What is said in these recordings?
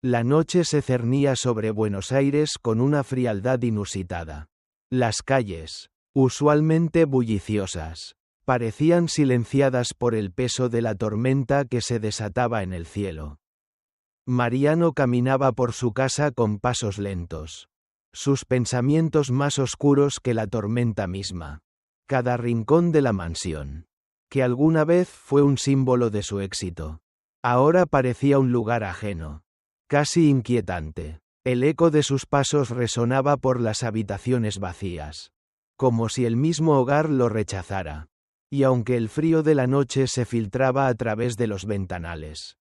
La noche se cernía sobre Buenos Aires con una frialdad inusitada. Las calles, usualmente bulliciosas, parecían silenciadas por el peso de la tormenta que se desataba en el cielo. Mariano caminaba por su casa con pasos lentos. Sus pensamientos más oscuros que la tormenta misma. Cada rincón de la mansión, que alguna vez fue un símbolo de su éxito, ahora parecía un lugar ajeno, casi inquietante. El eco de sus pasos resonaba por las habitaciones vacías, como si el mismo hogar lo rechazara. Y aunque el frío de la noche se filtraba a través de los ventanales,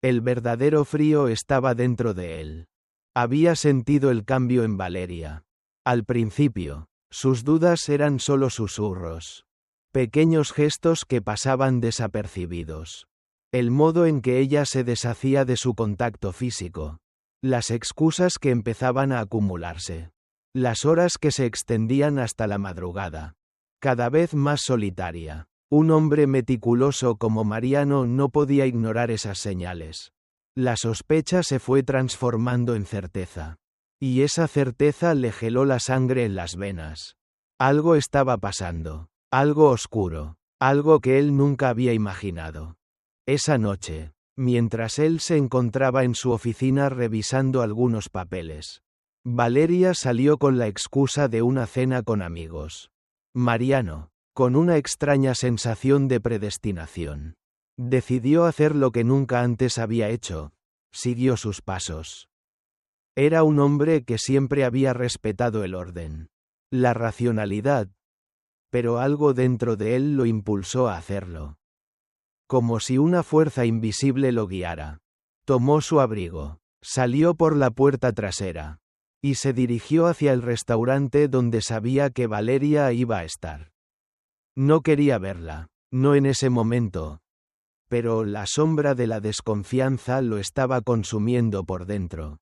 el verdadero frío estaba dentro de él. Había sentido el cambio en Valeria. Al principio, sus dudas eran solo susurros, pequeños gestos que pasaban desapercibidos. El modo en que ella se deshacía de su contacto físico, las excusas que empezaban a acumularse, las horas que se extendían hasta la madrugada. Cada vez más solitaria. Un hombre meticuloso como Mariano no podía ignorar esas señales. La sospecha se fue transformando en certeza. Y esa certeza le geló la sangre en las venas. Algo estaba pasando. Algo oscuro. Algo que él nunca había imaginado. Esa noche, mientras él se encontraba en su oficina revisando algunos papeles, Valeria salió con la excusa de una cena con amigos. Mariano, con una extraña sensación de predestinación, decidió hacer lo que nunca antes había hecho. Siguió sus pasos. Era un hombre que siempre había respetado el orden, la racionalidad, pero algo dentro de él lo impulsó a hacerlo. Como si una fuerza invisible lo guiara. Tomó su abrigo, salió por la puerta trasera, y se dirigió hacia el restaurante donde sabía que Valeria iba a estar. No quería verla, no en ese momento, pero la sombra de la desconfianza lo estaba consumiendo por dentro.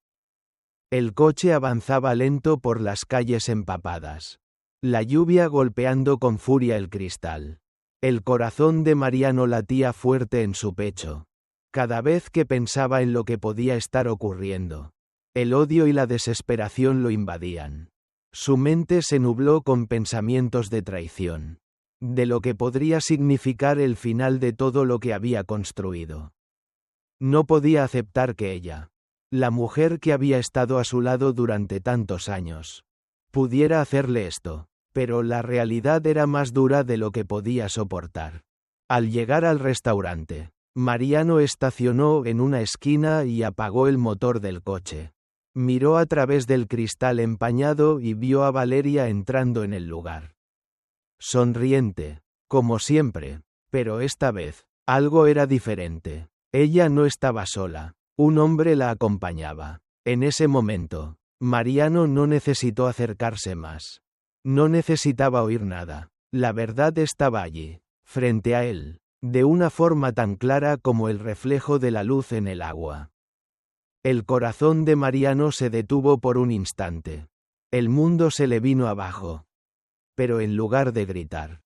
El coche avanzaba lento por las calles empapadas, la lluvia golpeando con furia el cristal. El corazón de Mariano latía fuerte en su pecho, cada vez que pensaba en lo que podía estar ocurriendo. El odio y la desesperación lo invadían. Su mente se nubló con pensamientos de traición, de lo que podría significar el final de todo lo que había construido. No podía aceptar que ella, la mujer que había estado a su lado durante tantos años, pudiera hacerle esto, pero la realidad era más dura de lo que podía soportar. Al llegar al restaurante, Mariano estacionó en una esquina y apagó el motor del coche. Miró a través del cristal empañado y vio a Valeria entrando en el lugar. Sonriente, como siempre, pero esta vez, algo era diferente. Ella no estaba sola, un hombre la acompañaba. En ese momento, Mariano no necesitó acercarse más. No necesitaba oír nada. La verdad estaba allí, frente a él, de una forma tan clara como el reflejo de la luz en el agua. El corazón de Mariano se detuvo por un instante. El mundo se le vino abajo. Pero en lugar de gritar,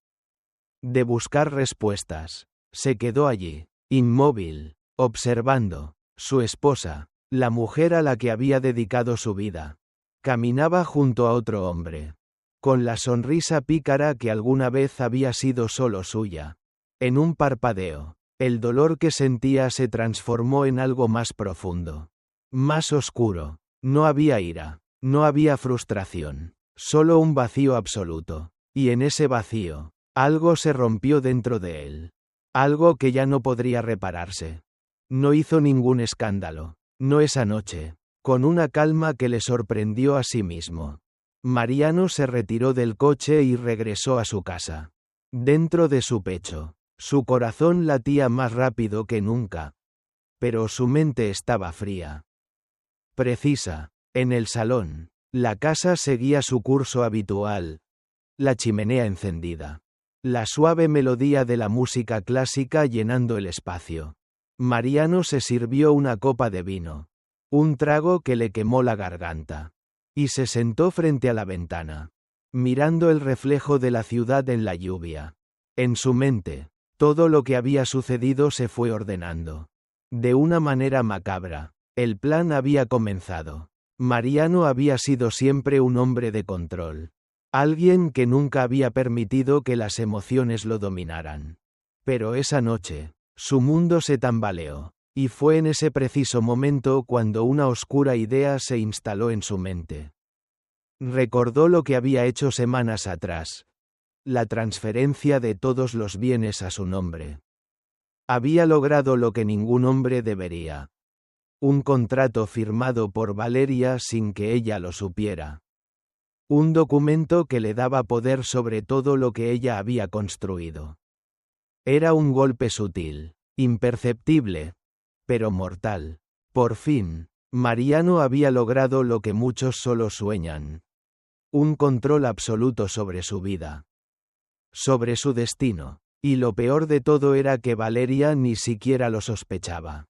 de buscar respuestas, se quedó allí, inmóvil, observando. Su esposa, la mujer a la que había dedicado su vida, caminaba junto a otro hombre, con la sonrisa pícara que alguna vez había sido solo suya. En un parpadeo, el dolor que sentía se transformó en algo más profundo, más oscuro. No había ira, no había frustración, solo un vacío absoluto. Y en ese vacío, algo se rompió dentro de él. Algo que ya no podría repararse. No hizo ningún escándalo, no esa noche, con una calma que le sorprendió a sí mismo. Mariano se retiró del coche y regresó a su casa. Dentro de su pecho, su corazón latía más rápido que nunca. Pero su mente estaba fría. Precisa. En el salón, la casa seguía su curso habitual. La chimenea encendida. La suave melodía de la música clásica llenando el espacio. Mariano se sirvió una copa de vino. Un trago que le quemó la garganta. Y se sentó frente a la ventana, mirando el reflejo de la ciudad en la lluvia. En su mente, todo lo que había sucedido se fue ordenando. De una manera macabra. El plan había comenzado. Mariano había sido siempre un hombre de control. Alguien que nunca había permitido que las emociones lo dominaran. Pero esa noche, su mundo se tambaleó, y fue en ese preciso momento cuando una oscura idea se instaló en su mente. Recordó lo que había hecho semanas atrás. La transferencia de todos los bienes a su nombre. Había logrado lo que ningún hombre debería. Un contrato firmado por Valeria sin que ella lo supiera. Un documento que le daba poder sobre todo lo que ella había construido. Era un golpe sutil, imperceptible, pero mortal. Por fin, Mariano había logrado lo que muchos solo sueñan. Un control absoluto sobre su vida. Sobre su destino. Y lo peor de todo era que Valeria ni siquiera lo sospechaba.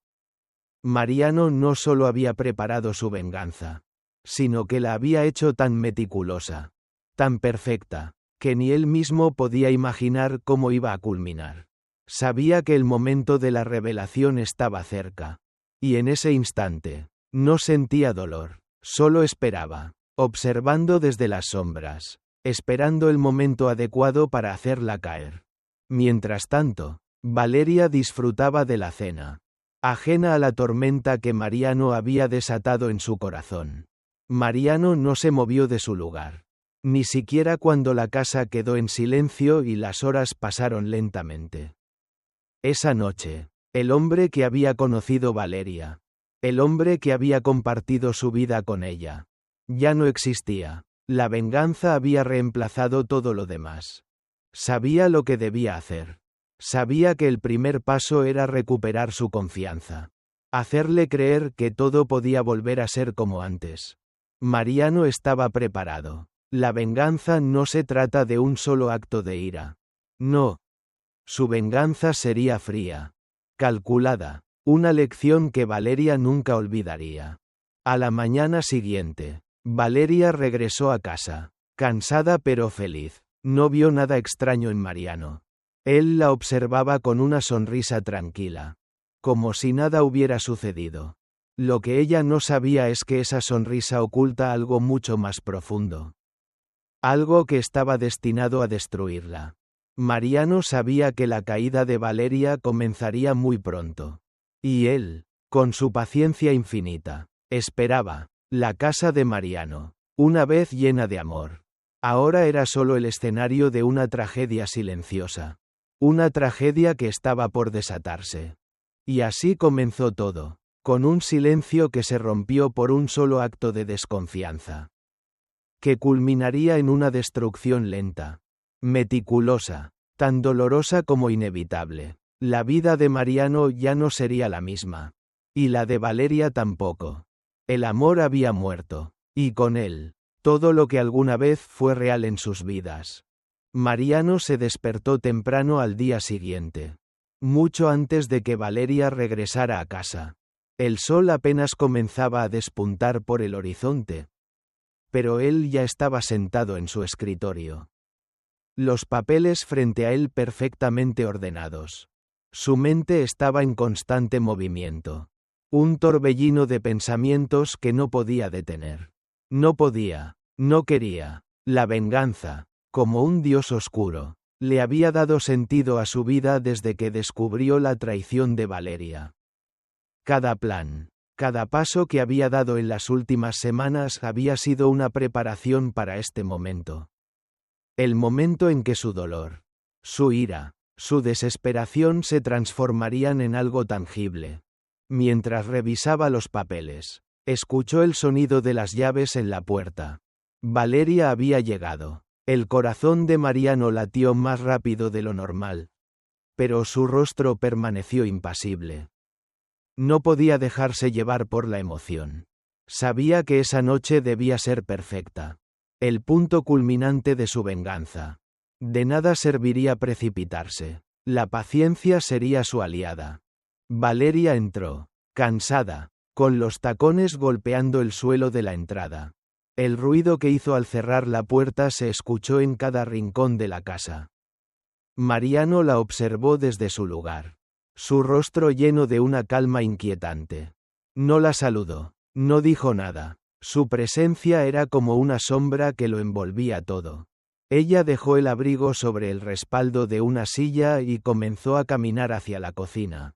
Mariano no solo había preparado su venganza, sino que la había hecho tan meticulosa, tan perfecta, que ni él mismo podía imaginar cómo iba a culminar. Sabía que el momento de la revelación estaba cerca. Y en ese instante, no sentía dolor, solo esperaba, observando desde las sombras, esperando el momento adecuado para hacerla caer. Mientras tanto, Valeria disfrutaba de la cena, ajena a la tormenta que Mariano había desatado en su corazón. Mariano no se movió de su lugar, ni siquiera cuando la casa quedó en silencio y las horas pasaron lentamente. Esa noche, el hombre que había conocido Valeria, el hombre que había compartido su vida con ella, ya no existía. La venganza había reemplazado todo lo demás. Sabía lo que debía hacer. Sabía que el primer paso era recuperar su confianza. Hacerle creer que todo podía volver a ser como antes. Mariano estaba preparado. La venganza no se trata de un solo acto de ira. No. Su venganza sería fría, calculada, una lección que Valeria nunca olvidaría. A la mañana siguiente, Valeria regresó a casa, cansada pero feliz. No vio nada extraño en Mariano. Él la observaba con una sonrisa tranquila, como si nada hubiera sucedido. Lo que ella no sabía es que esa sonrisa oculta algo mucho más profundo. Algo que estaba destinado a destruirla. Mariano sabía que la caída de Valeria comenzaría muy pronto. Y él, con su paciencia infinita, esperaba. La casa de Mariano, una vez llena de amor. Ahora era solo el escenario de una tragedia silenciosa. Una tragedia que estaba por desatarse. Y así comenzó todo, con un silencio que se rompió por un solo acto de desconfianza. Que culminaría en una destrucción lenta, meticulosa, tan dolorosa como inevitable. La vida de Mariano ya no sería la misma. Y la de Valeria tampoco. El amor había muerto, y con él, todo lo que alguna vez fue real en sus vidas. Mariano se despertó temprano al día siguiente. Mucho antes de que Valeria regresara a casa. El sol apenas comenzaba a despuntar por el horizonte. Pero él ya estaba sentado en su escritorio. Los papeles frente a él perfectamente ordenados. Su mente estaba en constante movimiento. Un torbellino de pensamientos que no podía detener. No podía, no quería. La venganza, como un dios oscuro, le había dado sentido a su vida desde que descubrió la traición de Valeria. Cada plan, cada paso que había dado en las últimas semanas había sido una preparación para este momento. El momento en que su dolor, su ira, su desesperación se transformarían en algo tangible. Mientras revisaba los papeles, escuchó el sonido de las llaves en la puerta. Valeria había llegado. El corazón de Mariano latió más rápido de lo normal. Pero su rostro permaneció impasible. No podía dejarse llevar por la emoción. Sabía que esa noche debía ser perfecta. El punto culminante de su venganza. De nada serviría precipitarse. La paciencia sería su aliada. Valeria entró, cansada, con los tacones golpeando el suelo de la entrada. El ruido que hizo al cerrar la puerta se escuchó en cada rincón de la casa. Mariano la observó desde su lugar. Su rostro lleno de una calma inquietante. No la saludó. No dijo nada. Su presencia era como una sombra que lo envolvía todo. Ella dejó el abrigo sobre el respaldo de una silla y comenzó a caminar hacia la cocina.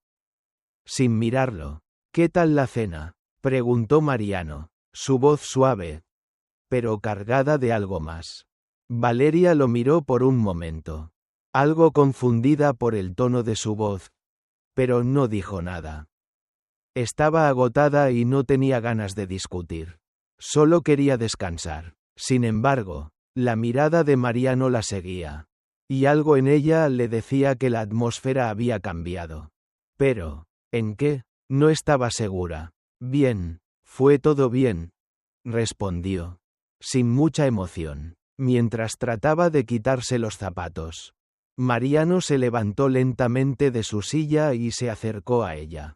Sin mirarlo. ¿Qué tal la cena?, preguntó Mariano, su voz suave, pero cargada de algo más. Valeria lo miró por un momento, algo confundida por el tono de su voz, pero no dijo nada. Estaba agotada y no tenía ganas de discutir. Solo quería descansar. Sin embargo, la mirada de Mariano la seguía, y algo en ella le decía que la atmósfera había cambiado. Pero, ¿en qué? No estaba segura. Bien, fue todo bien, respondió, sin mucha emoción, mientras trataba de quitarse los zapatos. Mariano se levantó lentamente de su silla y se acercó a ella.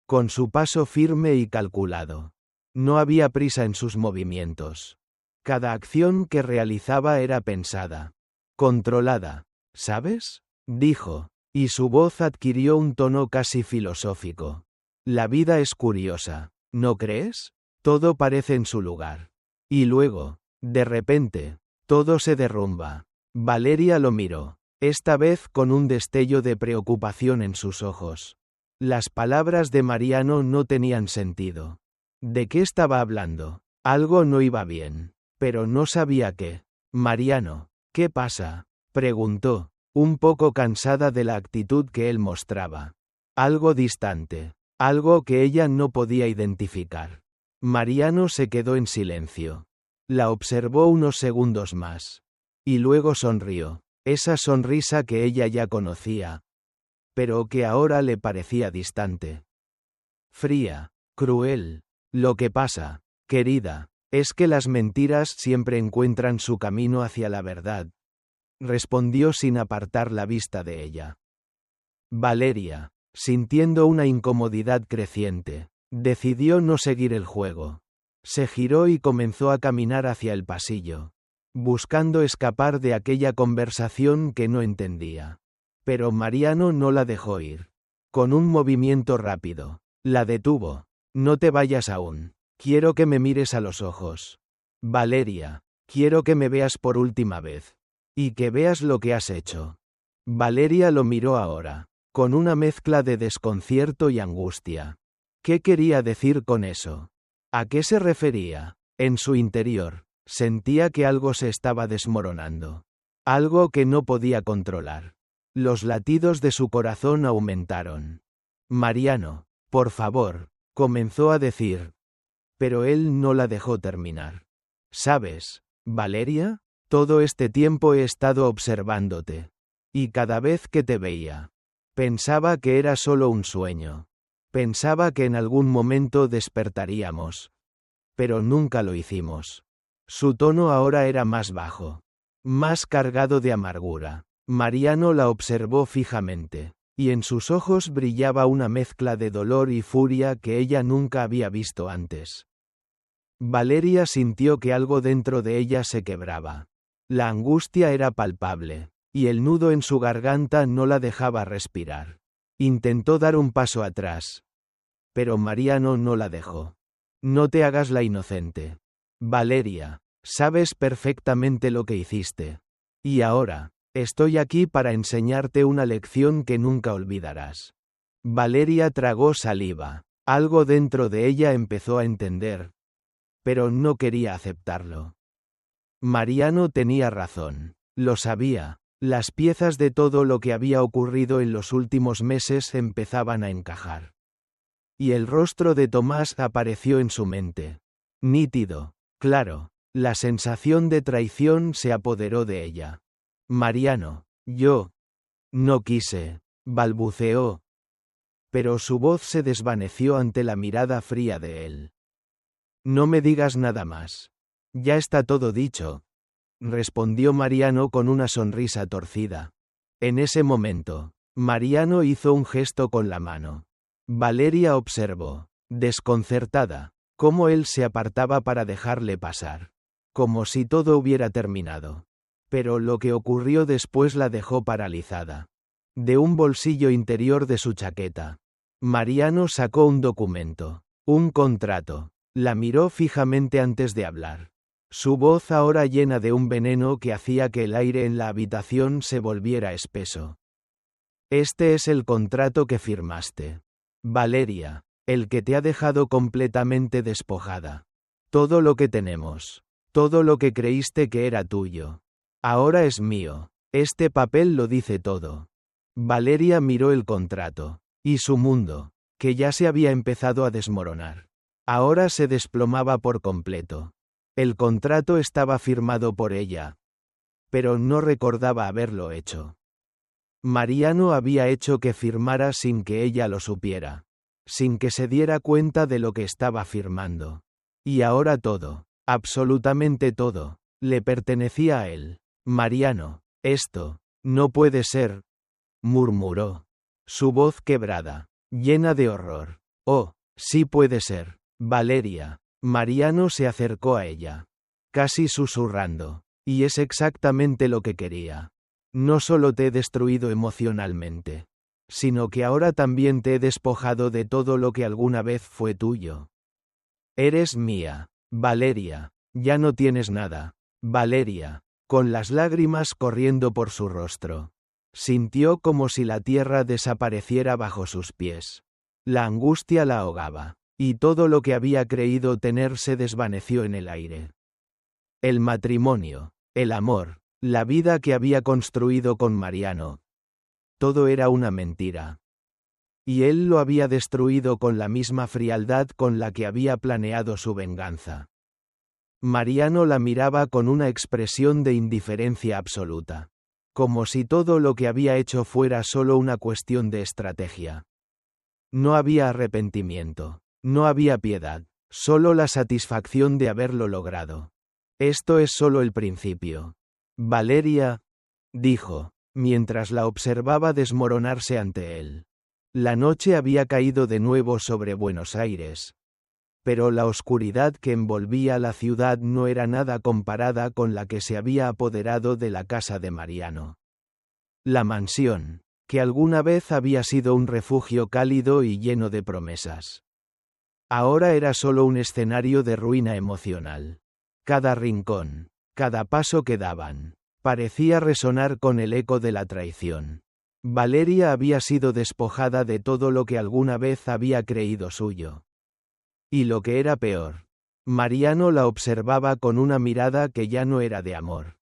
Con su paso firme y calculado. No había prisa en sus movimientos. Cada acción que realizaba era pensada. Controlada. ¿Sabes?, dijo, y su voz adquirió un tono casi filosófico. La vida es curiosa, ¿no crees? Todo parece en su lugar. Y luego, de repente, todo se derrumba. Valeria lo miró, esta vez con un destello de preocupación en sus ojos. Las palabras de Mariano no tenían sentido. ¿De qué estaba hablando? Algo no iba bien, pero no sabía qué. Mariano, ¿qué pasa?, preguntó, un poco cansada de la actitud que él mostraba. Algo distante, algo que ella no podía identificar. Mariano se quedó en silencio. La observó unos segundos más. Y luego sonrió, esa sonrisa que ella ya conocía, pero que ahora le parecía distante. Fría, cruel. Lo que pasa, querida, es que las mentiras siempre encuentran su camino hacia la verdad, respondió sin apartar la vista de ella. Valeria, sintiendo una incomodidad creciente, decidió no seguir el juego. Se giró y comenzó a caminar hacia el pasillo, buscando escapar de aquella conversación que no entendía. Pero Mariano no la dejó ir. Con un movimiento rápido, la detuvo. No te vayas aún. Quiero que me mires a los ojos. Valeria, quiero que me veas por última vez. Y que veas lo que has hecho. Valeria lo miró ahora, con una mezcla de desconcierto y angustia. ¿Qué quería decir con eso? ¿A qué se refería? En su interior, sentía que algo se estaba desmoronando. Algo que no podía controlar. Los latidos de su corazón aumentaron. Mariano, por favor, comenzó a decir. Pero él no la dejó terminar. ¿Sabes, Valeria? Todo este tiempo he estado observándote. Y cada vez que te veía, pensaba que era solo un sueño. Pensaba que en algún momento despertaríamos. Pero nunca lo hicimos. Su tono ahora era más bajo, más cargado de amargura. Mariano la observó fijamente, y en sus ojos brillaba una mezcla de dolor y furia que ella nunca había visto antes. Valeria sintió que algo dentro de ella se quebraba. La angustia era palpable, y el nudo en su garganta no la dejaba respirar. Intentó dar un paso atrás, pero Mariano no la dejó. No te hagas la inocente. Valeria, sabes perfectamente lo que hiciste. Y ahora, estoy aquí para enseñarte una lección que nunca olvidarás. Valeria tragó saliva. Algo dentro de ella empezó a entender, pero no quería aceptarlo. Mariano tenía razón. Lo sabía. Las piezas de todo lo que había ocurrido en los últimos meses empezaban a encajar. Y el rostro de Tomás apareció en su mente. Nítido, claro, la sensación de traición se apoderó de ella. Mariano, yo no quise, balbuceó. Pero su voz se desvaneció ante la mirada fría de él. No me digas nada más. Ya está todo dicho, respondió Mariano con una sonrisa torcida. En ese momento, Mariano hizo un gesto con la mano. Valeria observó, desconcertada, cómo él se apartaba para dejarle pasar. Como si todo hubiera terminado. Pero lo que ocurrió después la dejó paralizada. De un bolsillo interior de su chaqueta, Mariano sacó un documento. Un contrato. La miró fijamente antes de hablar. Su voz ahora llena de un veneno que hacía que el aire en la habitación se volviera espeso. Este es el contrato que firmaste. Valeria, el que te ha dejado completamente despojada. Todo lo que tenemos. Todo lo que creíste que era tuyo. Ahora es mío. Este papel lo dice todo. Valeria miró el contrato. Y su mundo, que ya se había empezado a desmoronar. Ahora se desplomaba por completo. El contrato estaba firmado por ella. Pero no recordaba haberlo hecho. Mariano había hecho que firmara sin que ella lo supiera. Sin que se diera cuenta de lo que estaba firmando. Y ahora todo, absolutamente todo, le pertenecía a él. Mariano, esto, no puede ser, murmuró. Su voz quebrada, llena de horror. Oh, sí puede ser, Valeria. Mariano se acercó a ella. Casi susurrando. Y es exactamente lo que quería. No solo te he destruido emocionalmente, sino que ahora también te he despojado de todo lo que alguna vez fue tuyo. Eres mía, Valeria, ya no tienes nada, Valeria, con las lágrimas corriendo por su rostro. Sintió como si la tierra desapareciera bajo sus pies. La angustia la ahogaba, y todo lo que había creído tener se desvaneció en el aire. El matrimonio, el amor, la vida que había construido con Mariano. Todo era una mentira. Y él lo había destruido con la misma frialdad con la que había planeado su venganza. Mariano la miraba con una expresión de indiferencia absoluta. Como si todo lo que había hecho fuera solo una cuestión de estrategia. No había arrepentimiento, no había piedad, solo la satisfacción de haberlo logrado. Esto es solo el principio. Valeria, dijo, mientras la observaba desmoronarse ante él. La noche había caído de nuevo sobre Buenos Aires. Pero la oscuridad que envolvía la ciudad no era nada comparada con la que se había apoderado de la casa de Mariano. La mansión, que alguna vez había sido un refugio cálido y lleno de promesas. Ahora era solo un escenario de ruina emocional. Cada rincón, cada paso que daban, parecía resonar con el eco de la traición. Valeria había sido despojada de todo lo que alguna vez había creído suyo. Y lo que era peor, Mariano la observaba con una mirada que ya no era de amor.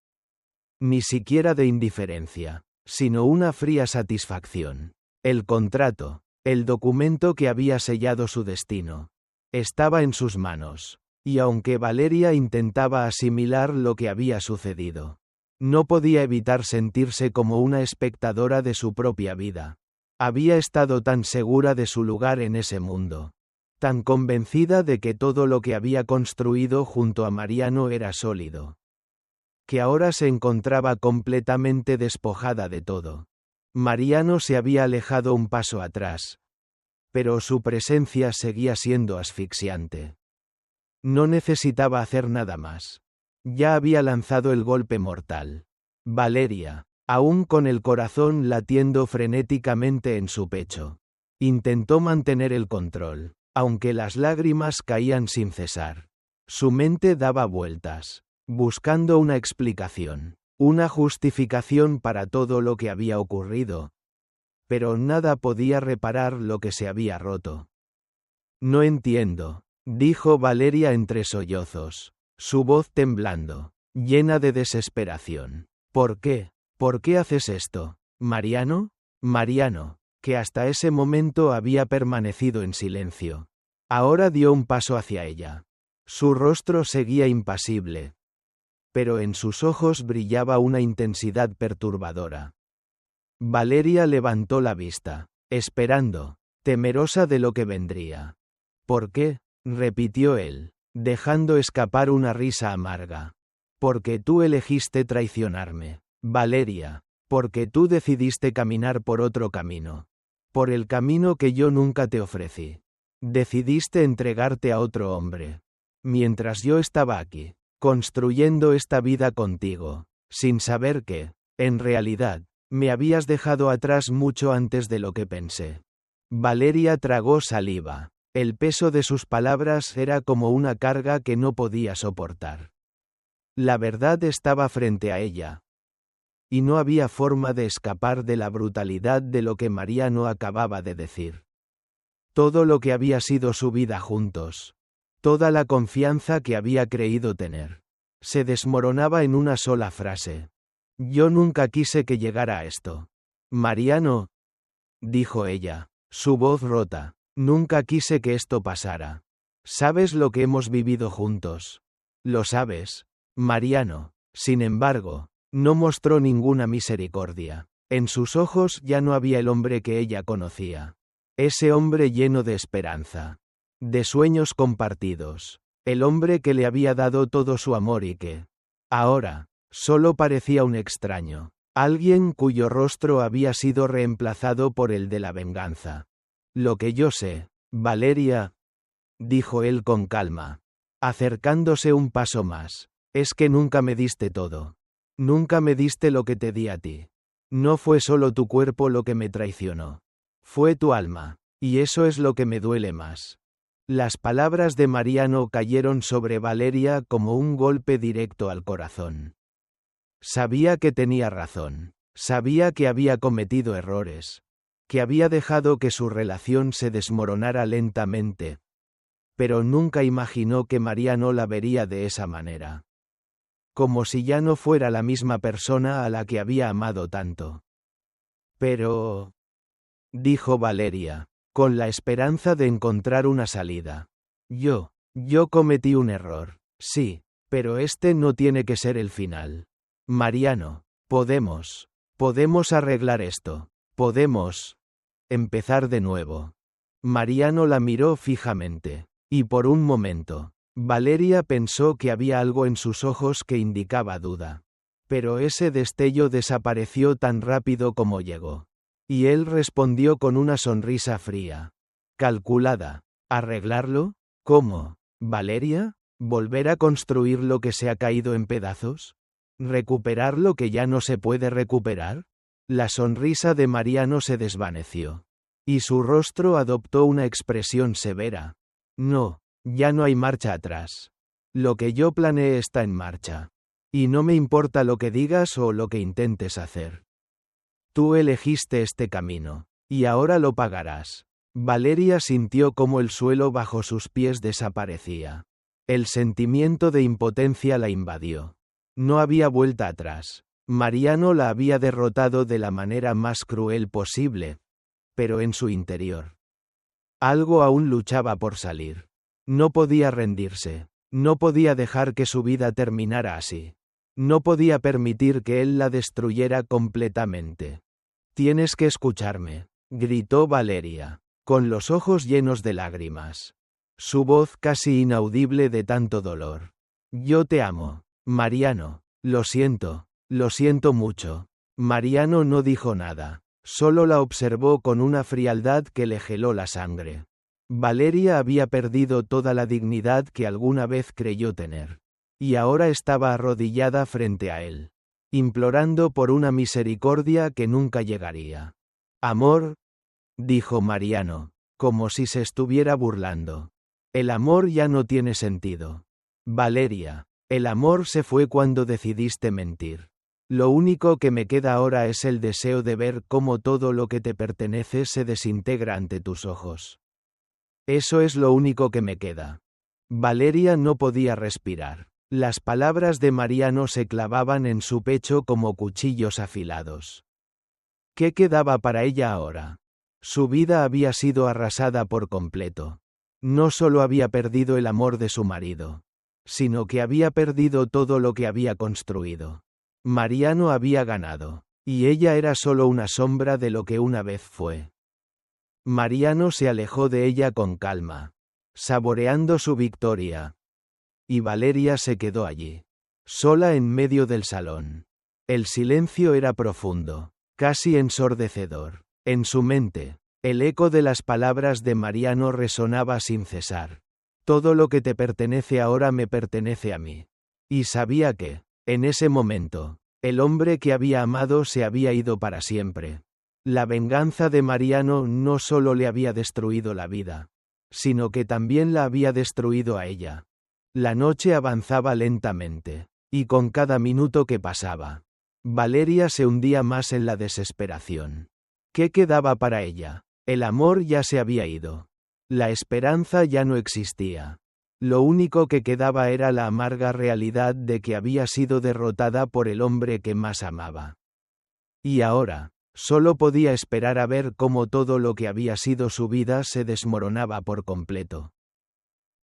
Ni siquiera de indiferencia, sino una fría satisfacción. El contrato, el documento que había sellado su destino, estaba en sus manos. Y aunque Valeria intentaba asimilar lo que había sucedido, no podía evitar sentirse como una espectadora de su propia vida. Había estado tan segura de su lugar en ese mundo, tan convencida de que todo lo que había construido junto a Mariano era sólido, que ahora se encontraba completamente despojada de todo. Mariano se había alejado un paso atrás, pero su presencia seguía siendo asfixiante. No necesitaba hacer nada más. Ya había lanzado el golpe mortal. Valeria, aún con el corazón latiendo frenéticamente en su pecho, intentó mantener el control, aunque las lágrimas caían sin cesar. Su mente daba vueltas, buscando una explicación, una justificación para todo lo que había ocurrido. Pero nada podía reparar lo que se había roto. No entiendo, dijo Valeria entre sollozos, su voz temblando, llena de desesperación. ¿Por qué? ¿Por qué haces esto, Mariano? Mariano, que hasta ese momento había permanecido en silencio. Ahora dio un paso hacia ella. Su rostro seguía impasible. Pero en sus ojos brillaba una intensidad perturbadora. Valeria levantó la vista, esperando, temerosa de lo que vendría. ¿Por qué? Repitió él, dejando escapar una risa amarga. Porque tú elegiste traicionarme, Valeria, porque tú decidiste caminar por otro camino. Por el camino que yo nunca te ofrecí. Decidiste entregarte a otro hombre. Mientras yo estaba aquí, construyendo esta vida contigo, sin saber que, en realidad, me habías dejado atrás mucho antes de lo que pensé. Valeria tragó saliva. El peso de sus palabras era como una carga que no podía soportar. La verdad estaba frente a ella. Y no había forma de escapar de la brutalidad de lo que Mariano acababa de decir. Todo lo que había sido su vida juntos. Toda la confianza que había creído tener. Se desmoronaba en una sola frase. Yo nunca quise que llegara a esto. Mariano, dijo ella, su voz rota, nunca quise que esto pasara. ¿Sabes lo que hemos vivido juntos? ¿Lo sabes? Mariano, sin embargo, no mostró ninguna misericordia. En sus ojos ya no había el hombre que ella conocía. Ese hombre lleno de esperanza. De sueños compartidos. El hombre que le había dado todo su amor y que, ahora, solo parecía un extraño. Alguien cuyo rostro había sido reemplazado por el de la venganza. Lo que yo sé, Valeria, dijo él con calma, acercándose un paso más, es que nunca me diste todo. Nunca me diste lo que te di a ti. No fue solo tu cuerpo lo que me traicionó. Fue tu alma, y eso es lo que me duele más. Las palabras de Mariano cayeron sobre Valeria como un golpe directo al corazón. Sabía que tenía razón. Sabía que había cometido errores. Que había dejado que su relación se desmoronara lentamente. Pero nunca imaginó que Mariano la vería de esa manera. Como si ya no fuera la misma persona a la que había amado tanto. Pero, dijo Valeria, con la esperanza de encontrar una salida. Yo cometí un error, sí, pero este no tiene que ser el final. Mariano, podemos arreglar esto, podemos empezar de nuevo. Mariano la miró fijamente, y por un momento, Valeria pensó que había algo en sus ojos que indicaba duda. Pero ese destello desapareció tan rápido como llegó. Y él respondió con una sonrisa fría. Calculada. ¿Arreglarlo? ¿Cómo? ¿Valeria? ¿Volver a construir lo que se ha caído en pedazos? ¿Recuperar lo que ya no se puede recuperar? La sonrisa de Mariano se desvaneció. Y su rostro adoptó una expresión severa. No, ya no hay marcha atrás. Lo que yo planeé está en marcha. Y no me importa lo que digas o lo que intentes hacer. Tú elegiste este camino, y ahora lo pagarás. Valeria sintió cómo el suelo bajo sus pies desaparecía. El sentimiento de impotencia la invadió. No había vuelta atrás. Mariano la había derrotado de la manera más cruel posible, pero en su interior. Algo aún luchaba por salir. No podía rendirse. No podía dejar que su vida terminara así. No podía permitir que él la destruyera completamente. Tienes que escucharme, gritó Valeria, con los ojos llenos de lágrimas. Su voz casi inaudible de tanto dolor. Yo te amo, Mariano, lo siento mucho. Mariano no dijo nada, solo la observó con una frialdad que le heló la sangre. Valeria había perdido toda la dignidad que alguna vez creyó tener. Y ahora estaba arrodillada frente a él, implorando por una misericordia que nunca llegaría. Amor, dijo Mariano, como si se estuviera burlando. El amor ya no tiene sentido. Valeria, el amor se fue cuando decidiste mentir. Lo único que me queda ahora es el deseo de ver cómo todo lo que te pertenece se desintegra ante tus ojos. Eso es lo único que me queda. Valeria no podía respirar. Las palabras de Mariano se clavaban en su pecho como cuchillos afilados. ¿Qué quedaba para ella ahora? Su vida había sido arrasada por completo. No solo había perdido el amor de su marido, sino que había perdido todo lo que había construido. Mariano había ganado, y ella era solo una sombra de lo que una vez fue. Mariano se alejó de ella con calma, saboreando su victoria. Y Valeria se quedó allí, sola en medio del salón. El silencio era profundo, casi ensordecedor. En su mente, el eco de las palabras de Mariano resonaba sin cesar. Todo lo que te pertenece ahora me pertenece a mí. Y sabía que, en ese momento, el hombre que había amado se había ido para siempre. La venganza de Mariano no solo le había destruido la vida, sino que también la había destruido a ella. La noche avanzaba lentamente, y con cada minuto que pasaba, Valeria se hundía más en la desesperación. ¿Qué quedaba para ella? El amor ya se había ido. La esperanza ya no existía. Lo único que quedaba era la amarga realidad de que había sido derrotada por el hombre que más amaba. Y ahora, solo podía esperar a ver cómo todo lo que había sido su vida se desmoronaba por completo.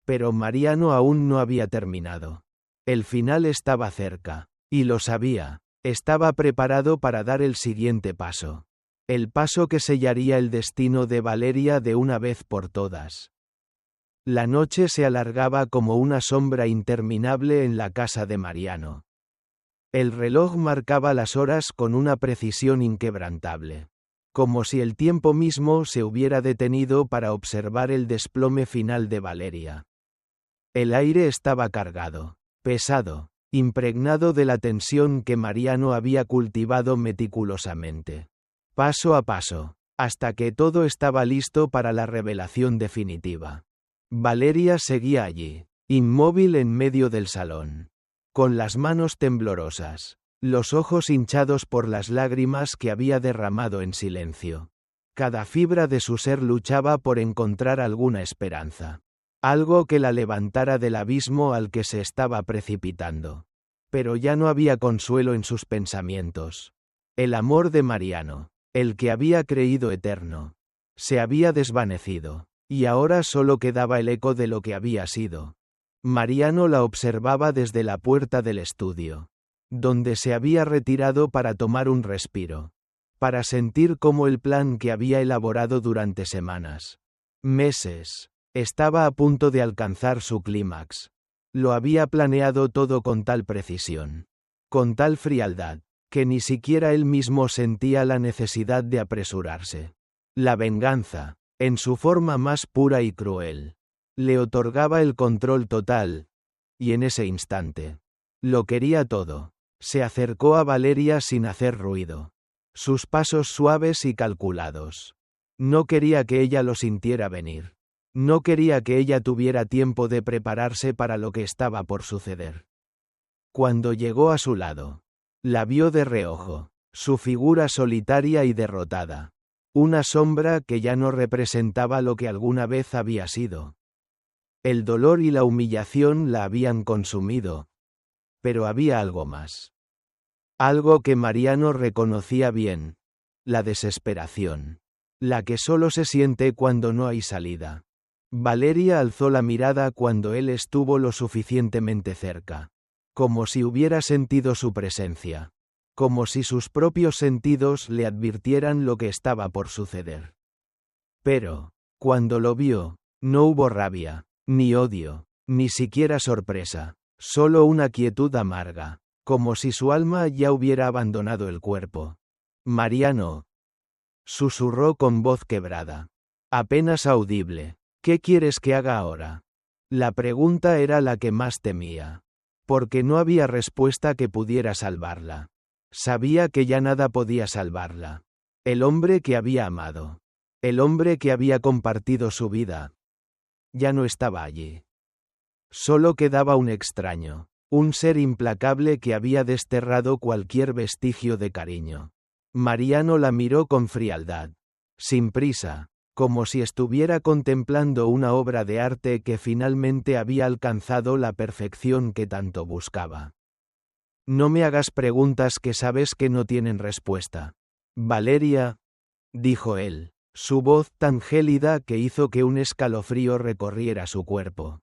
Pero Mariano aún no había terminado. El final estaba cerca, y lo sabía. Estaba preparado para dar el siguiente paso. El paso que sellaría el destino de Valeria de una vez por todas. La noche se alargaba como una sombra interminable en la casa de Mariano. El reloj marcaba las horas con una precisión inquebrantable, como si el tiempo mismo se hubiera detenido para observar el desplome final de Valeria. El aire estaba cargado, pesado, impregnado de la tensión que Mariano había cultivado meticulosamente, paso a paso, hasta que todo estaba listo para la revelación definitiva. Valeria seguía allí, inmóvil en medio del salón, con las manos temblorosas, los ojos hinchados por las lágrimas que había derramado en silencio. Cada fibra de su ser luchaba por encontrar alguna esperanza, algo que la levantara del abismo al que se estaba precipitando. Pero ya no había consuelo en sus pensamientos. El amor de Mariano, el que había creído eterno, se había desvanecido. Y ahora solo quedaba el eco de lo que había sido. Mariano la observaba desde la puerta del estudio, donde se había retirado para tomar un respiro, para sentir cómo el plan que había elaborado durante semanas, meses, estaba a punto de alcanzar su clímax. Lo había planeado todo con tal precisión, con tal frialdad, que ni siquiera él mismo sentía la necesidad de apresurarse. La venganza, en su forma más pura y cruel, le otorgaba el control total, y en ese instante, lo quería todo. Se acercó a Valeria sin hacer ruido, sus pasos suaves y calculados. No quería que ella lo sintiera venir. No quería que ella tuviera tiempo de prepararse para lo que estaba por suceder. Cuando llegó a su lado, la vio de reojo, su figura solitaria y derrotada. Una sombra que ya no representaba lo que alguna vez había sido. El dolor y la humillación la habían consumido. Pero había algo más. Algo que Mariano reconocía bien. La desesperación. La que solo se siente cuando no hay salida. Valeria alzó la mirada cuando él estuvo lo suficientemente cerca. Como si hubiera sentido su presencia. Como si sus propios sentidos le advirtieran lo que estaba por suceder. Pero, cuando lo vio, no hubo rabia, ni odio, ni siquiera sorpresa, solo una quietud amarga, como si su alma ya hubiera abandonado el cuerpo. Mariano, susurró con voz quebrada, apenas audible, ¿qué quieres que haga ahora? La pregunta era la que más temía, porque no había respuesta que pudiera salvarla. Sabía que ya nada podía salvarla. El hombre que había amado. El hombre que había compartido su vida. Ya no estaba allí. Solo quedaba un extraño, un ser implacable que había desterrado cualquier vestigio de cariño. Mariano la miró con frialdad, sin prisa, como si estuviera contemplando una obra de arte que finalmente había alcanzado la perfección que tanto buscaba. No me hagas preguntas que sabes que no tienen respuesta. Valeria, dijo él, su voz tan gélida que hizo que un escalofrío recorriera su cuerpo.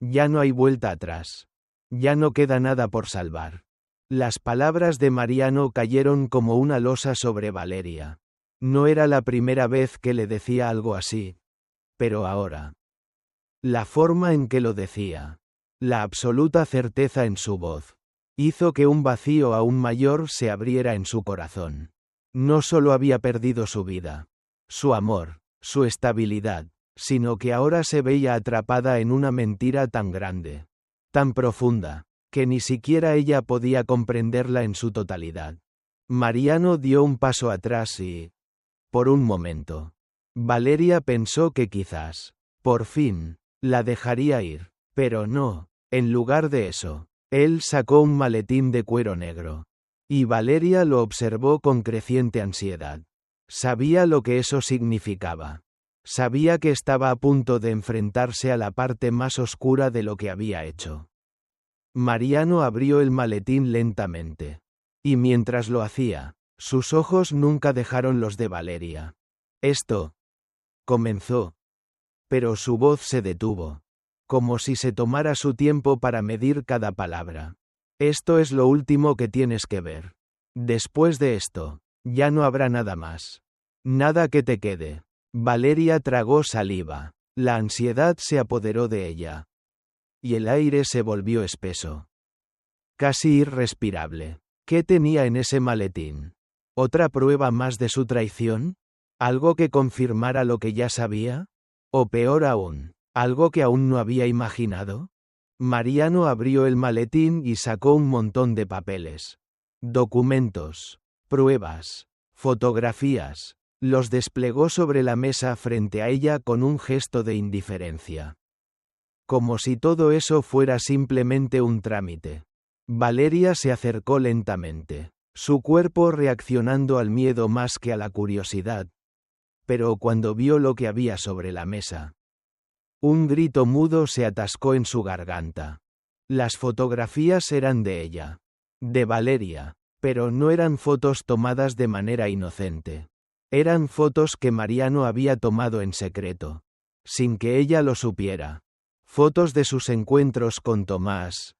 Ya no hay vuelta atrás. Ya no queda nada por salvar. Las palabras de Mariano cayeron como una losa sobre Valeria. No era la primera vez que le decía algo así. Pero ahora. La forma en que lo decía. La absoluta certeza en su voz. Hizo que un vacío aún mayor se abriera en su corazón. No solo había perdido su vida, su amor, su estabilidad, sino que ahora se veía atrapada en una mentira tan grande, tan profunda, que ni siquiera ella podía comprenderla en su totalidad. Mariano dio un paso atrás y, por un momento, Valeria pensó que quizás, Por fin, la dejaría ir. Pero no, en lugar de eso, él sacó un maletín de cuero negro. Y Valeria lo observó con creciente ansiedad. Sabía lo que eso significaba. Sabía que estaba a punto de enfrentarse a la parte más oscura de lo que había hecho. Mariano abrió el maletín lentamente. Y mientras lo hacía, sus ojos nunca dejaron los de Valeria. Esto, comenzó. Pero su voz se detuvo. Como si se tomara su tiempo para medir cada palabra. Esto es lo último que tienes que ver. Después de esto, ya no habrá nada más. Nada que te quede. Valeria tragó saliva. La ansiedad se apoderó de ella. Y el aire se volvió espeso. Casi irrespirable. ¿Qué tenía en ese maletín? ¿Otra prueba más de su traición? ¿Algo que confirmara lo que ya sabía? O peor aún, ¿algo que aún no había imaginado? Mariano abrió el maletín y sacó un montón de papeles. Documentos, pruebas, fotografías. Los desplegó sobre la mesa frente a ella con un gesto de indiferencia. Como si todo eso fuera simplemente un trámite. Valeria se acercó lentamente, su cuerpo reaccionando al miedo más que a la curiosidad. Pero cuando vio lo que había sobre la mesa, un grito mudo se atascó en su garganta. Las fotografías eran de ella, de Valeria, pero no eran fotos tomadas de manera inocente. Eran fotos que Mariano había tomado en secreto, sin que ella lo supiera. Fotos de sus encuentros con Tomás,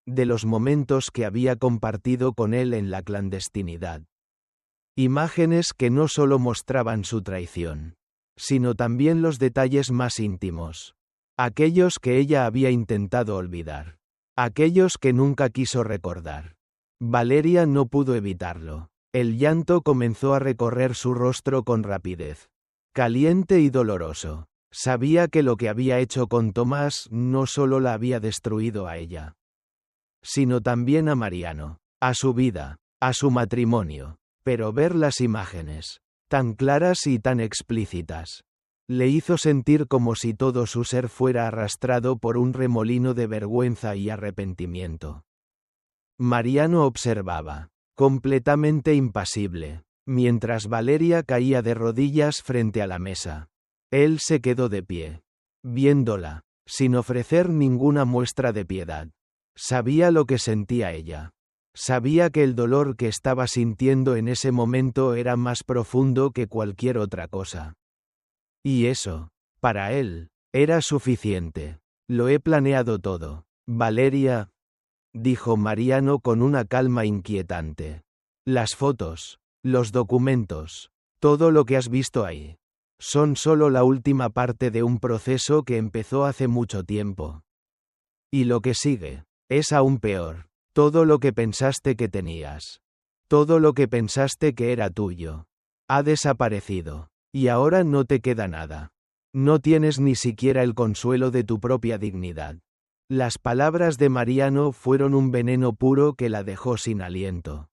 de los momentos que había compartido con él en la clandestinidad. Imágenes que no solo mostraban su traición, sino también los detalles más íntimos. Aquellos que ella había intentado olvidar. Aquellos que nunca quiso recordar. Valeria no pudo evitarlo. El llanto comenzó a recorrer su rostro con rapidez. Caliente y doloroso. Sabía que lo que había hecho con Tomás no solo la había destruido a ella, sino también a Mariano, a su vida, a su matrimonio. Pero ver las imágenes, tan claras y tan explícitas, le hizo sentir como si todo su ser fuera arrastrado por un remolino de vergüenza y arrepentimiento. Mariano observaba, completamente impasible, mientras Valeria caía de rodillas frente a la mesa. Él se quedó de pie, viéndola, sin ofrecer ninguna muestra de piedad. Sabía lo que sentía ella. Sabía que el dolor que estaba sintiendo en ese momento era más profundo que cualquier otra cosa. Y eso, para él, era suficiente. Lo he planeado todo. Valeria, dijo Mariano con una calma inquietante. Las fotos, los documentos, todo lo que has visto ahí, son solo la última parte de un proceso que empezó hace mucho tiempo. Y lo que sigue, es aún peor. Todo lo que pensaste que tenías. Todo lo que pensaste que era tuyo. Ha desaparecido. Y ahora no te queda nada. No tienes ni siquiera el consuelo de tu propia dignidad. Las palabras de Mariano fueron un veneno puro que la dejó sin aliento.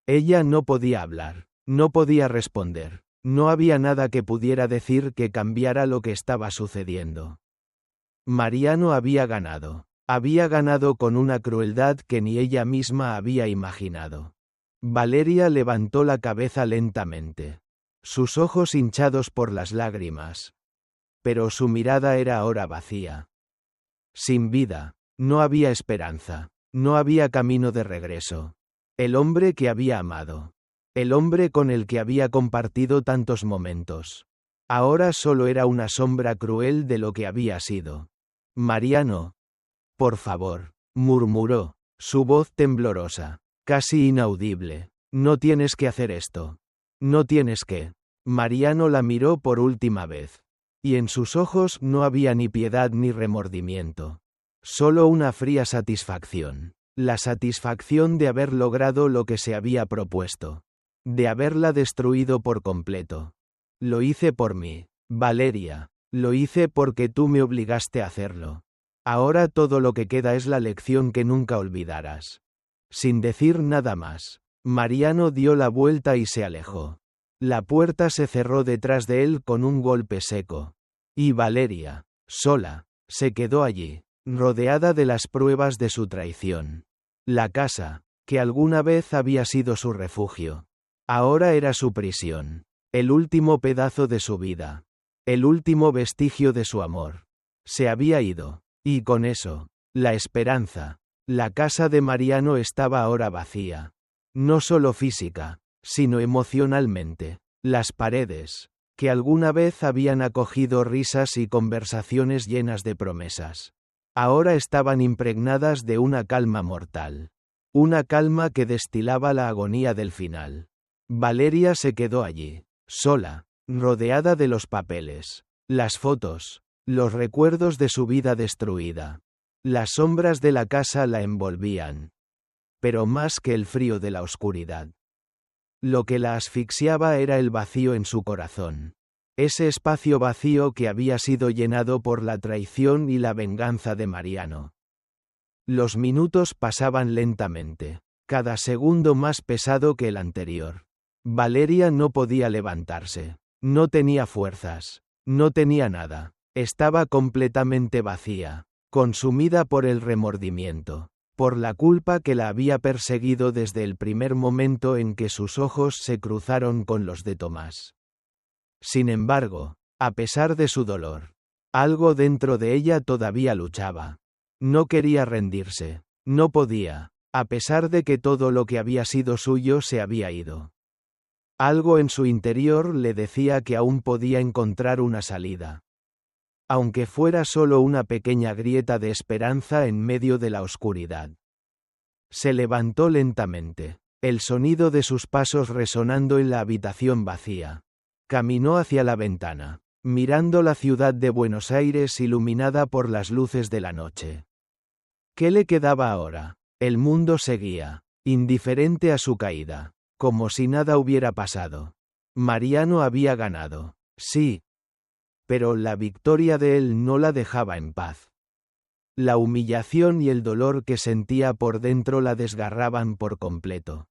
Ella no podía hablar. No podía responder. No había nada que pudiera decir que cambiara lo que estaba sucediendo. Mariano había ganado. Había ganado con una crueldad que ni ella misma había imaginado. Valeria levantó la cabeza lentamente, sus ojos hinchados por las lágrimas. Pero su mirada era ahora vacía. Sin vida, no había esperanza, no había camino de regreso. El hombre que había amado. El hombre con el que había compartido tantos momentos. Ahora solo era una sombra cruel de lo que había sido. Mariano. Por favor, murmuró, su voz temblorosa, casi inaudible. No tienes que hacer esto. No tienes que. Mariano la miró por última vez. Y en sus ojos no había ni piedad ni remordimiento. Solo una fría satisfacción. La satisfacción de haber logrado lo que se había propuesto. De haberla destruido por completo. Lo hice por mí, Valeria. Lo hice porque tú me obligaste a hacerlo. Ahora todo lo que queda es la lección que nunca olvidarás. Sin decir nada más, Mariano dio la vuelta y se alejó. La puerta se cerró detrás de él con un golpe seco. Y Valeria, sola, se quedó allí, rodeada de las pruebas de su traición. La casa, que alguna vez había sido su refugio, ahora era su prisión. El último pedazo de su vida. El último vestigio de su amor. Se había ido. Y con eso, la esperanza. La casa de Mariano estaba ahora vacía. No solo física, sino emocionalmente. Las paredes, que alguna vez habían acogido risas y conversaciones llenas de promesas, ahora estaban impregnadas de una calma mortal. Una calma que destilaba la agonía del final. Valeria se quedó allí, sola, rodeada de los papeles, las fotos, los recuerdos de su vida destruida. Las sombras de la casa la envolvían. Pero más que el frío de la oscuridad. Lo que la asfixiaba era el vacío en su corazón. Ese espacio vacío que había sido llenado por la traición y la venganza de Mariano. Los minutos pasaban lentamente, cada segundo más pesado que el anterior. Valeria no podía levantarse. No tenía fuerzas. No tenía nada. Estaba completamente vacía, consumida por el remordimiento, por la culpa que la había perseguido desde el primer momento en que sus ojos se cruzaron con los de Tomás. Sin embargo, a pesar de su dolor, algo dentro de ella todavía luchaba. No quería rendirse, no podía, a pesar de que todo lo que había sido suyo se había ido. Algo en su interior le decía que aún podía encontrar una salida. Aunque fuera solo una pequeña grieta de esperanza en medio de la oscuridad. Se levantó lentamente, el sonido de sus pasos resonando en la habitación vacía. Caminó hacia la ventana, mirando la ciudad de Buenos Aires iluminada por las luces de la noche. ¿Qué le quedaba ahora? El mundo seguía, indiferente a su caída, como si nada hubiera pasado. Mariano había ganado, sí. Pero la victoria de él no la dejaba en paz. La humillación y el dolor que sentía por dentro la desgarraban por completo.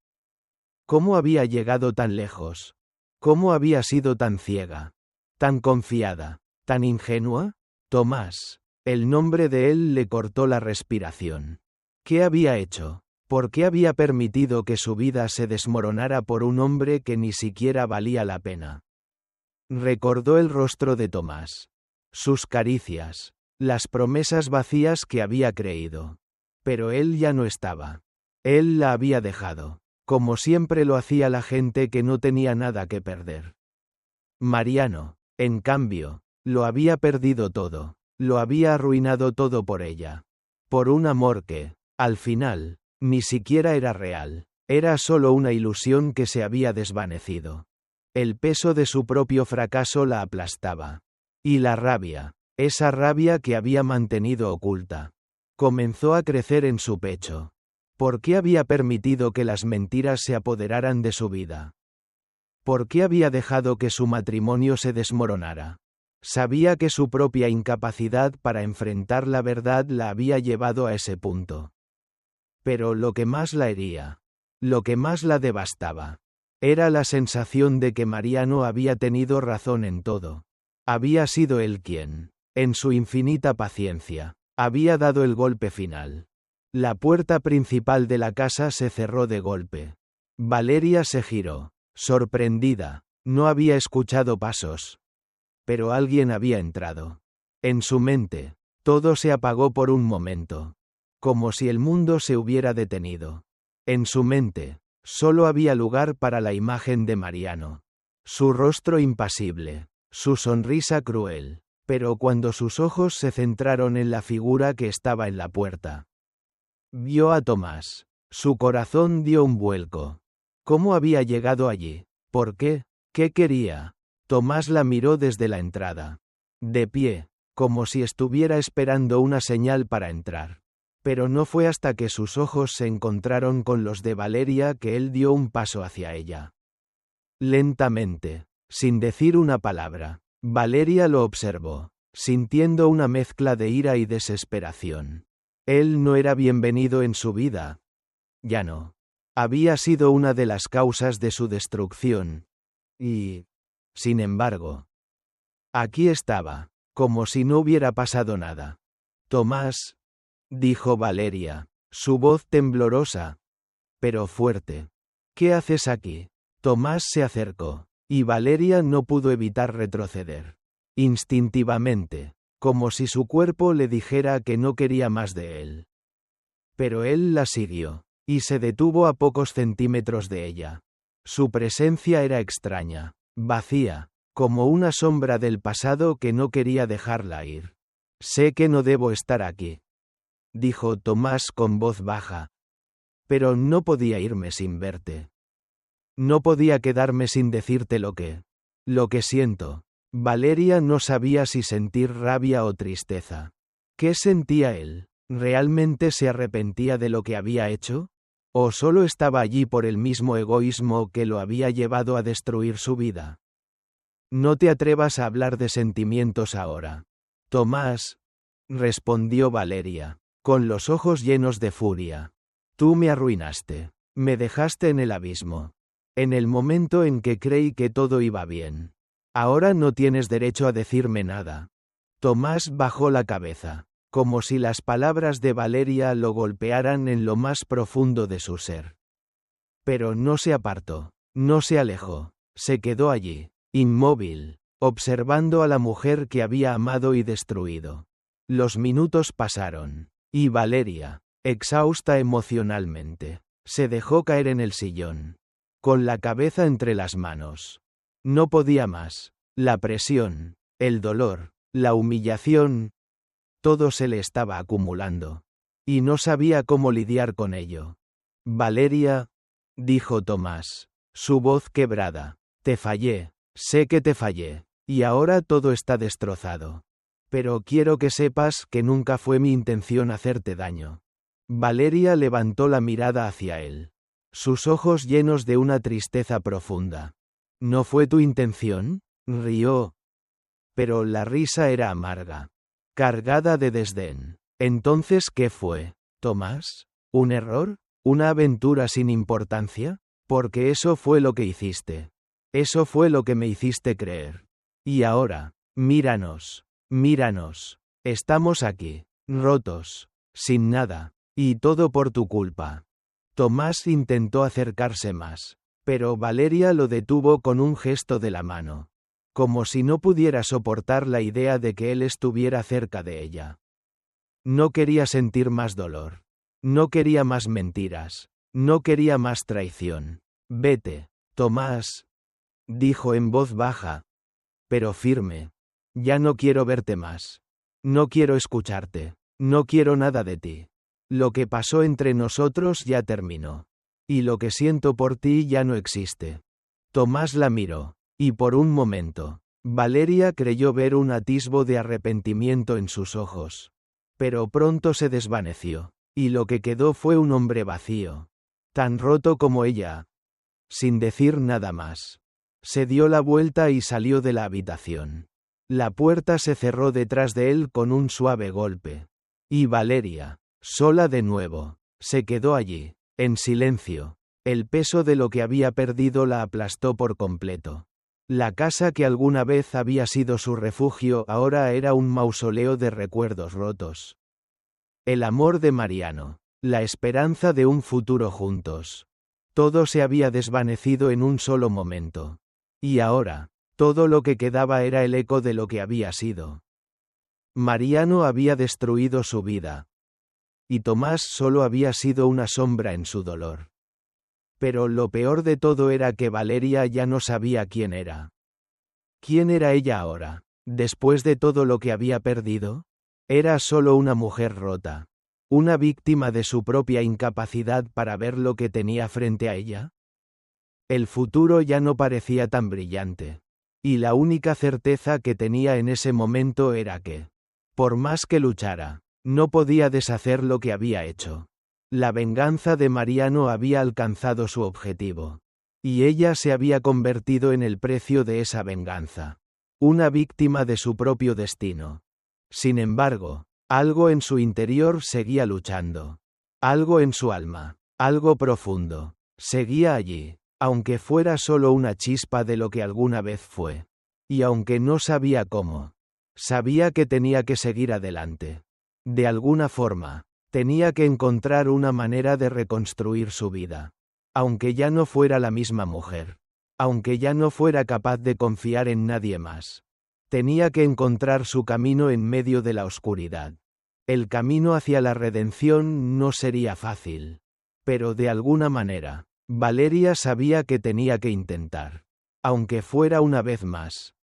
¿Cómo había llegado tan lejos? ¿Cómo había sido tan ciega? ¿Tan confiada? ¿Tan ingenua? Tomás. El nombre de él le cortó la respiración. ¿Qué había hecho? ¿Por qué había permitido que su vida se desmoronara por un hombre que ni siquiera valía la pena? Recordó el rostro de Tomás. Sus caricias. Las promesas vacías que había creído. Pero él ya no estaba. Él la había dejado. Como siempre lo hacía la gente que no tenía nada que perder. Mariano, en cambio, lo había perdido todo. Lo había arruinado todo por ella. Por un amor que, al final, ni siquiera era real. Era solo una ilusión que se había desvanecido. El peso de su propio fracaso la aplastaba. Y la rabia, esa rabia que había mantenido oculta, comenzó a crecer en su pecho. ¿Por qué había permitido que las mentiras se apoderaran de su vida? ¿Por qué había dejado que su matrimonio se desmoronara? Sabía que su propia incapacidad para enfrentar la verdad la había llevado a ese punto. Pero lo que más la hería, lo que más la devastaba, era la sensación de que Mariano había tenido razón en todo. Había sido él quien, en su infinita paciencia, había dado el golpe final. La puerta principal de la casa se cerró de golpe. Valeria se giró, sorprendida, no había escuchado pasos. Pero alguien había entrado. En su mente, todo se apagó por un momento. Como si el mundo se hubiera detenido. En su mente, solo había lugar para la imagen de Mariano. Su rostro impasible, su sonrisa cruel. Pero cuando sus ojos se centraron en la figura que estaba en la puerta, vio a Tomás. Su corazón dio un vuelco. ¿Cómo había llegado allí? ¿Por qué? ¿Qué quería? Tomás la miró desde la entrada. De pie, como si estuviera esperando una señal para entrar. Pero no fue hasta que sus ojos se encontraron con los de Valeria que él dio un paso hacia ella. Lentamente, sin decir una palabra, Valeria lo observó, sintiendo una mezcla de ira y desesperación. Él no era bienvenido en su vida. Ya no. Había sido una de las causas de su destrucción. Y, sin embargo, aquí estaba, como si no hubiera pasado nada. Tomás, dijo Valeria, su voz temblorosa, pero fuerte. ¿Qué haces aquí? Tomás se acercó, y Valeria no pudo evitar retroceder. Instintivamente, como si su cuerpo le dijera que no quería más de él. Pero él la siguió, y se detuvo a pocos centímetros de ella. Su presencia era extraña, vacía, como una sombra del pasado que no quería dejarla ir. Sé que no debo estar aquí, dijo Tomás con voz baja. Pero no podía irme sin verte. No podía quedarme sin decirte lo que siento. Valeria no sabía si sentir rabia o tristeza. ¿Qué sentía él? ¿Realmente se arrepentía de lo que había hecho? ¿O solo estaba allí por el mismo egoísmo que lo había llevado a destruir su vida? No te atrevas a hablar de sentimientos ahora. Tomás, respondió Valeria, con los ojos llenos de furia. Tú me arruinaste. Me dejaste en el abismo. En el momento en que creí que todo iba bien. Ahora no tienes derecho a decirme nada. Tomás bajó la cabeza, como si las palabras de Valeria lo golpearan en lo más profundo de su ser. Pero no se apartó, no se alejó, se quedó allí, inmóvil, observando a la mujer que había amado y destruido. Los minutos pasaron, y Valeria, exhausta emocionalmente, se dejó caer en el sillón, con la cabeza entre las manos. No podía más. La presión, el dolor, la humillación, todo se le estaba acumulando. Y no sabía cómo lidiar con ello. Valeria, dijo Tomás, su voz quebrada, te fallé, sé que te fallé, y ahora todo está destrozado. Pero quiero que sepas que nunca fue mi intención hacerte daño. Valeria levantó la mirada hacia él, sus ojos llenos de una tristeza profunda. ¿No fue tu intención? Rió. Pero la risa era amarga, cargada de desdén. Entonces, ¿qué fue, Tomás? ¿Un error? ¿Una aventura sin importancia? Porque eso fue lo que hiciste. Eso fue lo que me hiciste creer. Y ahora, míranos, míranos. Estamos aquí, rotos, sin nada, y todo por tu culpa. Tomás intentó acercarse más, pero Valeria lo detuvo con un gesto de la mano, como si no pudiera soportar la idea de que él estuviera cerca de ella. No quería sentir más dolor. No quería más mentiras. No quería más traición. Vete, Tomás, dijo en voz baja, pero firme. Ya no quiero verte más. No quiero escucharte. No quiero nada de ti. Lo que pasó entre nosotros ya terminó. Y lo que siento por ti ya no existe. Tomás la miró, y por un momento, Valeria creyó ver un atisbo de arrepentimiento en sus ojos. Pero pronto se desvaneció, y lo que quedó fue un hombre vacío, tan roto como ella. Sin decir nada más, se dio la vuelta y salió de la habitación. La puerta se cerró detrás de él con un suave golpe. Y Valeria, sola de nuevo, se quedó allí, en silencio. El peso de lo que había perdido la aplastó por completo. La casa que alguna vez había sido su refugio ahora era un mausoleo de recuerdos rotos. El amor de Mariano, la esperanza de un futuro juntos. Todo se había desvanecido en un solo momento. Y ahora, todo lo que quedaba era el eco de lo que había sido. Mariano había destruido su vida. Y Tomás solo había sido una sombra en su dolor. Pero lo peor de todo era que Valeria ya no sabía quién era. ¿Quién era ella ahora, después de todo lo que había perdido? Era solo una mujer rota. ¿Una víctima de su propia incapacidad para ver lo que tenía frente a ella? El futuro ya no parecía tan brillante. Y la única certeza que tenía en ese momento era que, por más que luchara, no podía deshacer lo que había hecho. La venganza de Mariano había alcanzado su objetivo. Y ella se había convertido en el precio de esa venganza. Una víctima de su propio destino. Sin embargo, algo en su interior seguía luchando. Algo en su alma, algo profundo, seguía allí, aunque fuera solo una chispa de lo que alguna vez fue. Y aunque no sabía cómo. Sabía que tenía que seguir adelante. De alguna forma, tenía que encontrar una manera de reconstruir su vida. Aunque ya no fuera la misma mujer. Aunque ya no fuera capaz de confiar en nadie más. Tenía que encontrar su camino en medio de la oscuridad. El camino hacia la redención no sería fácil. Pero de alguna manera, Valeria sabía que tenía que intentar. Aunque fuera una vez más.